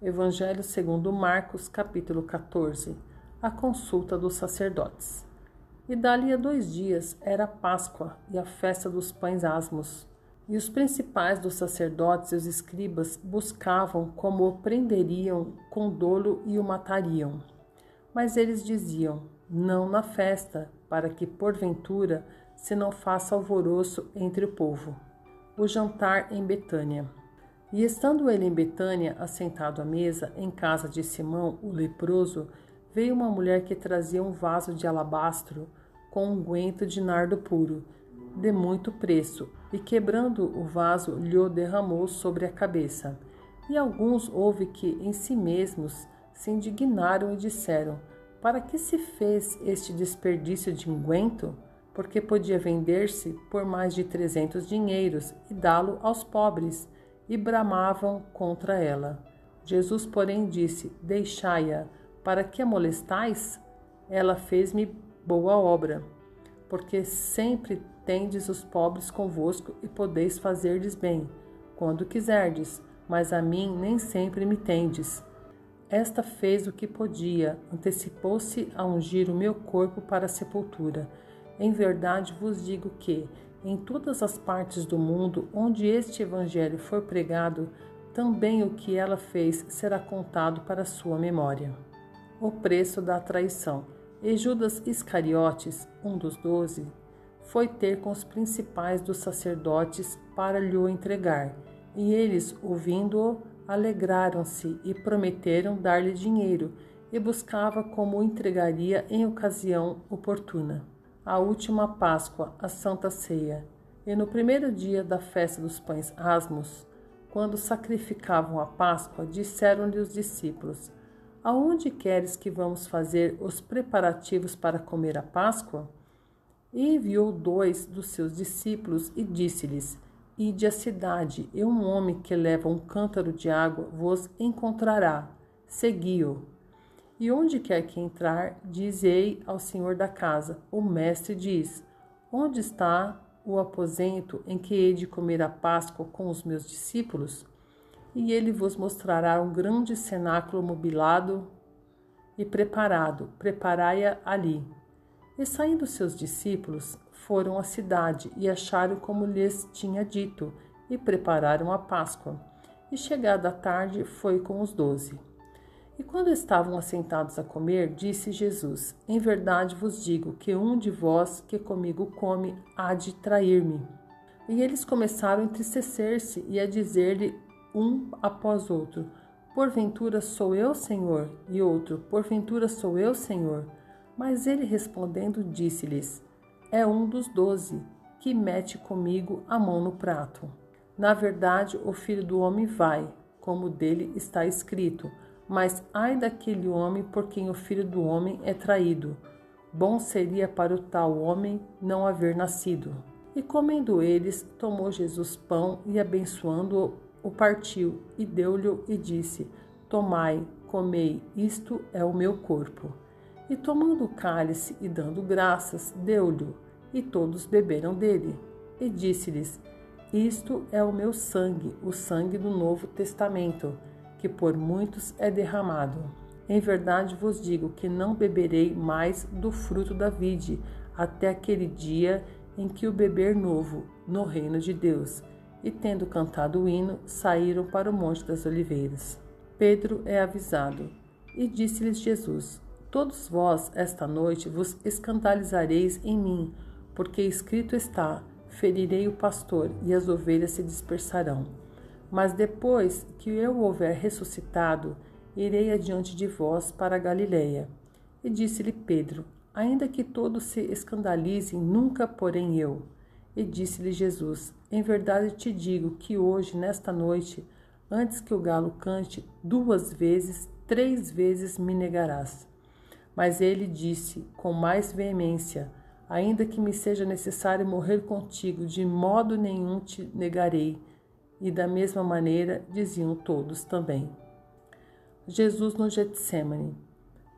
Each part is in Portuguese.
Evangelho segundo Marcos, capítulo 14. A consulta dos sacerdotes. E dali a 2 dias era a Páscoa e a festa dos pães asmos. E os principais dos sacerdotes e os escribas buscavam como o prenderiam com dolo e o matariam. Mas eles diziam, não na festa, para que porventura se não faça alvoroço entre o povo. O jantar em Betânia. E estando ele em Betânia, assentado à mesa, em casa de Simão, o leproso, veio uma mulher que trazia um vaso de alabastro com unguento de nardo puro, de muito preço, e quebrando o vaso, lhe derramou sobre a cabeça. E alguns houve que em si mesmos se indignaram e disseram, para que se fez este desperdício de unguento? Porque podia vender-se por mais de 300 dinheiros e dá-lo aos pobres. E bramavam contra ela. Jesus, porém, disse, deixai-a, para que a molestais? Ela fez-me boa obra, porque sempre tendes os pobres convosco e podeis fazer-lhes bem, quando quiserdes, mas a mim nem sempre me tendes. Esta fez o que podia, antecipou-se a ungir o meu corpo para a sepultura. Em verdade vos digo que, em todas as partes do mundo onde este evangelho for pregado, também o que ela fez será contado para sua memória. O preço da traição. E Judas Iscariotes, um dos 12, foi ter com os principais dos sacerdotes para lhe o entregar. E eles, ouvindo-o, alegraram-se e prometeram dar-lhe dinheiro, e buscava como o entregaria em ocasião oportuna. A última Páscoa, a Santa Ceia. E no primeiro dia da festa dos pães asmos, quando sacrificavam a Páscoa, disseram-lhe os discípulos, aonde queres que vamos fazer os preparativos para comer a Páscoa? E enviou 2 dos seus discípulos e disse-lhes, ide à cidade, e um homem que leva um cântaro de água vos encontrará, segui-o. E onde quer que entrar, dizei ao senhor da casa, o mestre diz, onde está o aposento em que hei de comer a Páscoa com os meus discípulos? E ele vos mostrará um grande cenáculo mobilado e preparado, preparai-a ali. E saindo seus discípulos, foram à cidade e acharam como lhes tinha dito, e prepararam a Páscoa. E chegada a tarde, foi com os 12. E quando estavam assentados a comer, disse Jesus, em verdade vos digo que um de vós que comigo come há de trair-me. E eles começaram a entristecer-se e a dizer-lhe um após outro, porventura sou eu, Senhor? E outro, porventura sou eu, Senhor? Mas ele respondendo disse-lhes, é um dos 12, que mete comigo a mão no prato. Na verdade, o Filho do Homem vai, como dele está escrito, mas ai daquele homem por quem o Filho do Homem é traído. Bom seria para o tal homem não haver nascido. E comendo eles, tomou Jesus pão e abençoando-o, o partiu e deu-lhe e disse, tomai, comei, isto é o meu corpo. E tomando o cálice e dando graças, deu-lhe, e todos beberam dele. E disse-lhes, isto é o meu sangue, o sangue do Novo Testamento, que por muitos é derramado. Em verdade vos digo que não beberei mais do fruto da vide, até aquele dia em que o beber novo, no reino de Deus. E tendo cantado o hino, saíram para o Monte das Oliveiras. Pedro é avisado. E disse-lhes Jesus, todos vós, esta noite, vos escandalizareis em mim, porque escrito está, ferirei o pastor, e as ovelhas se dispersarão. Mas depois que eu houver ressuscitado, irei adiante de vós para a Galileia. E disse-lhe Pedro, ainda que todos se escandalizem, nunca porém eu. E disse-lhe Jesus, em verdade te digo que hoje, nesta noite, antes que o galo cante, 2 vezes, 3 vezes me negarás. Mas ele disse, com mais veemência, ainda que me seja necessário morrer contigo, de modo nenhum te negarei. E da mesma maneira diziam todos também. Jesus no Getsêmani.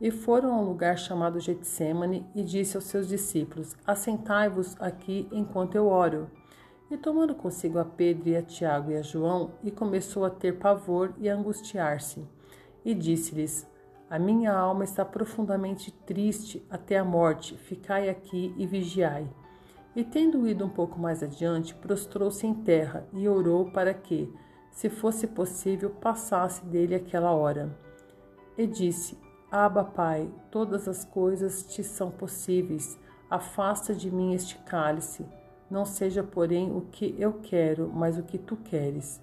E foram a um lugar chamado Getsêmani e disse aos seus discípulos, assentai-vos aqui enquanto eu oro. E tomando consigo a Pedro e a Tiago e a João, e começou a ter pavor e a angustiar-se. e disse-lhes: A minha alma está profundamente triste até a morte, ficai aqui e vigiai. E tendo ido um pouco mais adiante, prostrou-se em terra e orou para que, se fosse possível, passasse dele aquela hora. E disse: Abba, Pai, todas as coisas te são possíveis, afasta de mim este cálice. Não seja, porém, o que eu quero, mas o que tu queres.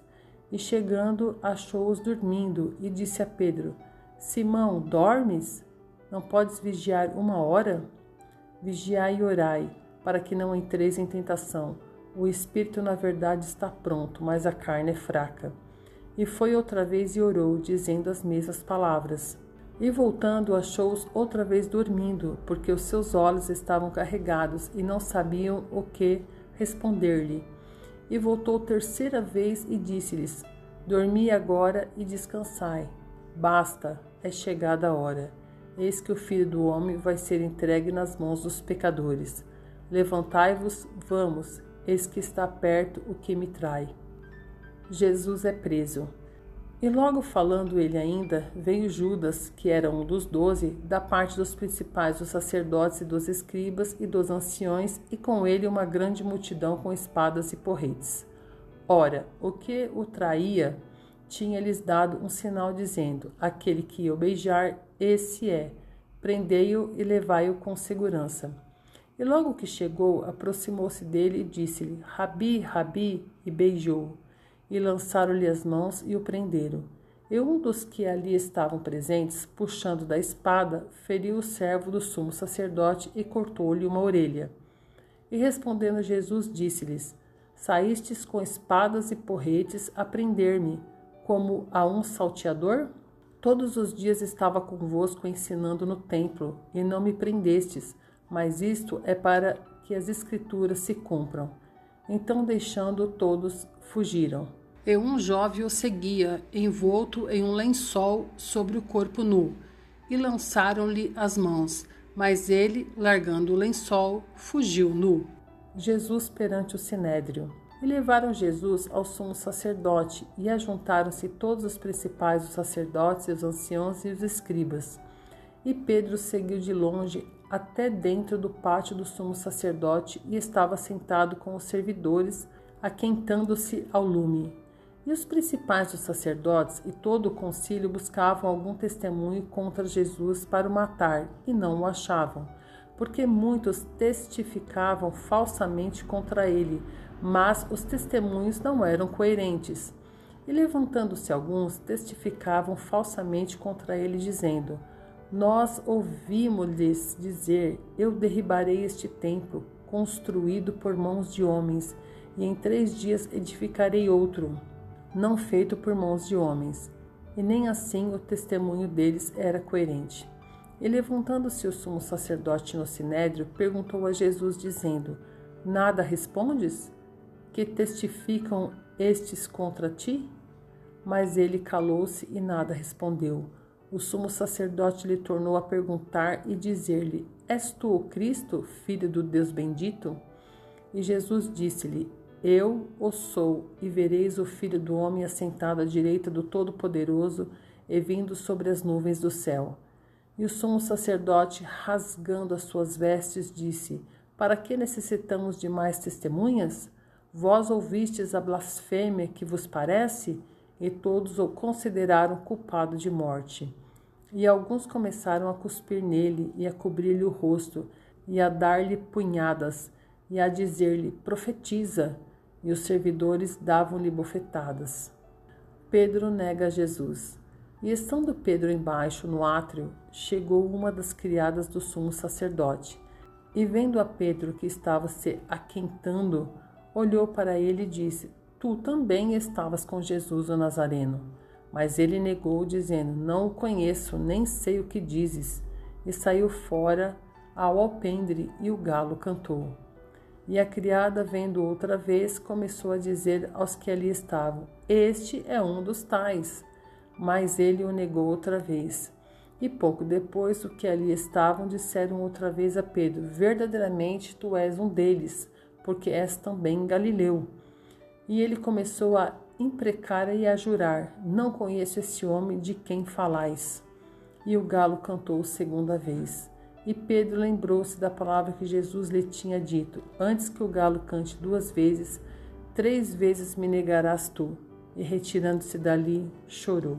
E chegando, achou-os dormindo, e disse a Pedro: Simão, dormes? Não podes vigiar uma hora? Vigiai e orai, para que não entreis em tentação. O espírito, na verdade, está pronto, mas a carne é fraca. E foi outra vez e orou, dizendo as mesmas palavras. E voltando, achou-os outra vez dormindo, porque os seus olhos estavam carregados e não sabiam o que responder-lhe. E voltou terceira vez e disse-lhes: Dormi agora e descansai. Basta, é chegada a hora. Eis que o Filho do Homem vai ser entregue nas mãos dos pecadores. Levantai-vos, vamos, eis que está perto o que me trai. Jesus é preso. E logo falando ele ainda, veio Judas, que era um dos 12, da parte dos principais dos sacerdotes e dos escribas e dos anciões, e com ele uma grande multidão com espadas e porretes. Ora, o que o traía tinha-lhes dado um sinal, dizendo: Aquele que eu beijar, esse é. Prendei-o e levai-o com segurança. E logo que chegou, aproximou-se dele e disse-lhe: Rabi, Rabi, e beijou-o. E lançaram-lhe as mãos e o prenderam. E um dos que ali estavam presentes, puxando da espada, feriu o servo do sumo sacerdote e cortou-lhe uma orelha. E respondendo Jesus, disse-lhes: Saístes com espadas e porretes a prender-me, como a um salteador? Todos os dias estava convosco ensinando no templo, e não me prendestes, mas isto é para que as Escrituras se cumpram. Então, deixando todos, fugiram. E um jovem o seguia, envolto em um lençol sobre o corpo nu, e lançaram-lhe as mãos, mas ele, largando o lençol, fugiu nu. Jesus perante o sinédrio. E levaram Jesus ao sumo sacerdote, e ajuntaram-se todos os principais dos sacerdotes, e os anciãos e os escribas. E Pedro seguiu de longe até dentro do pátio do sumo sacerdote, e estava sentado com os servidores, aquentando-se ao lume. E os principais dos sacerdotes e todo o concílio buscavam algum testemunho contra Jesus para o matar, e não o achavam, porque muitos testificavam falsamente contra ele, mas os testemunhos não eram coerentes. E levantando-se alguns, testificavam falsamente contra ele, dizendo: Nós ouvimos-lhes dizer: Eu derribarei este templo, construído por mãos de homens, e em 3 dias edificarei outro, não feito por mãos de homens. E nem assim o testemunho deles era coerente. E levantando-se o sumo sacerdote no sinédrio, perguntou a Jesus, dizendo: Nada respondes? Que testificam estes contra ti? Mas ele calou-se e nada respondeu. O sumo sacerdote lhe tornou a perguntar e dizer-lhe: És tu o Cristo, filho do Deus bendito? E Jesus disse-lhe: Eu o sou, e vereis o Filho do Homem assentado à direita do Todo-Poderoso e vindo sobre as nuvens do céu. E o sumo sacerdote, rasgando as suas vestes, disse: Para que necessitamos de mais testemunhas? Vós ouvistes a blasfêmia que vos parece? E todos o consideraram culpado de morte. E alguns começaram a cuspir nele, e a cobrir-lhe o rosto, e a dar-lhe punhadas, e a dizer-lhe: Profetiza! E os servidores davam-lhe bofetadas. Pedro nega Jesus. E estando Pedro embaixo, no átrio, chegou uma das criadas do sumo sacerdote. E vendo a Pedro que estava se aquentando, olhou para ele e disse: Tu também estavas com Jesus o Nazareno. Mas ele negou, dizendo: Não o conheço, nem sei o que dizes. E saiu fora ao alpendre, e o galo cantou. E a criada, vendo outra vez, começou a dizer aos que ali estavam: Este é um dos tais. Mas ele o negou outra vez. E pouco depois, os que ali estavam disseram outra vez a Pedro: Verdadeiramente tu és um deles, porque és também Galileu. E ele começou a imprecara e a jurar: não conheço esse homem de quem falais. E o galo cantou segunda vez. E Pedro lembrou-se da palavra que Jesus lhe tinha dito: antes que o galo cante 2 vezes, 3 vezes me negarás tu. E retirando-se dali, chorou.